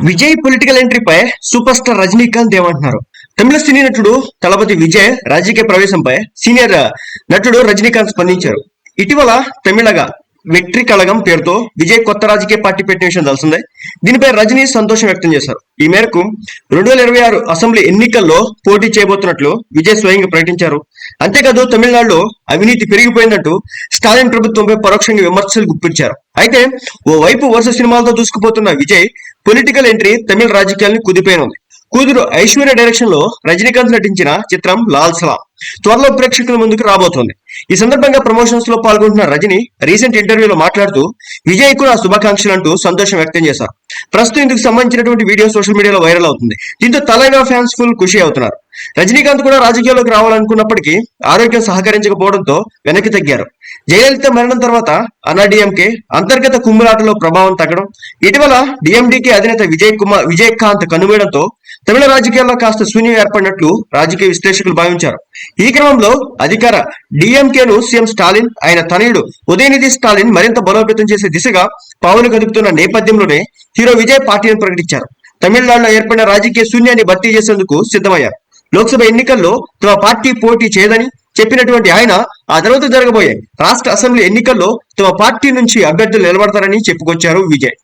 Vijay political ఎంట్రీపై super star Rajinikanth ఏమంటున్నారు? తమిళ సినీ నటుడు తలపతి విజయ్ రాజకీయ ప్రవేశంపై సీనియర్ నటుడు రజనీకాంత్ స్పందించారు. ఇటీవల తమిళగా వెట్రి కళగం పేరుతో విజయ్ కొత్త రాజకీయ పార్టీ పెట్టిన విషయం తెలిసిందే. దీనిపై రజనీ సంతోషం వ్యక్తం చేశారు. ఈ మేరకు 2026 అసెంబ్లీ ఎన్నికల్లో పోటీ చేయబోతున్నట్లు విజయ్ స్వయంగా ప్రకటించారు. అంతేకాదు తమిళనాడులో అవినీతి పెరిగిపోయిందంటూ స్టాలిన్ ప్రభుత్వంపై పరోక్షంగా విమర్శలు గుప్పించారు. అయితే ఓవైపు వరుస సినిమాలతో దూసుకుపోతున్న విజయ్ పొలిటికల్ ఎంట్రీ తమిళ రాజకీయాలను కుదిపోయినుంది. కూతురు ఐశ్వర్య డైరెక్షన్ లో రజనీకాంత్ నటించిన చిత్రం లాల్ సలాం త్వరలో ప్రేక్షకుల ముందుకు రాబోతోంది. ఈ సందర్భంగా ప్రమోషన్స్ లో పాల్గొంటున్న రజనీ రీసెంట్ ఇంటర్వ్యూలో మాట్లాడుతూ విజయ్ కు నా శుభాకాంక్షలు అంటూ సంతోషం వ్యక్తం చేశారు. ప్రస్తుతం ఇందుకు సంబంధించినటువంటి వీడియో సోషల్ మీడియాలో వైరల్ అవుతుంది. దీంతో తలైవా ఫ్యాన్స్ ఫుల్ ఖుషి అవుతున్నారు. రజనీకాంత్ కూడా రాజకీయాల్లోకి రావాలనుకున్నప్పటికీ ఆరోగ్యం సహకరించకపోవడంతో వెనక్కి తగ్గారు. జయలలిత మరణం తర్వాత అన్నాడీఎంకే అంతర్గత కుమ్ములాటలో ప్రభావం తగ్గడం, ఇటీవల డిఎండికే అధినేత విజయకాంత్ కనుమూయడంతో తమిళ రాజకీయాల్లో కాస్త శూన్యం ఏర్పడినట్లు రాజకీయ విశ్లేషకులు భావించారు. ఈ క్రమంలో అధికార డిఎంకేను సీఎం స్టాలిన్, ఆయన తనయుడు ఉదయనిధి స్టాలిన్ మరింత బలోపేతం చేసే దిశగా పావులు కదుపుతున్న నేపథ్యంలోనే హీరో విజయ్ పార్టీని ప్రకటించారు. తమిళనాడులో ఏర్పడిన రాజకీయ శూన్యాన్ని భర్తీ చేసేందుకు సిద్ధమయ్యారు. లోక్సభ ఎన్నికల్లో తమ పార్టీ పోటీ చేయదని చెప్పినటువంటి ఆయన ఆ తర్వాత జరగబోయే రాష్ట్ర అసెంబ్లీ ఎన్నికల్లో తమ పార్టీ నుంచి అభ్యర్థులు నిలబడతారని చెప్పుకొచ్చారు విజయ్.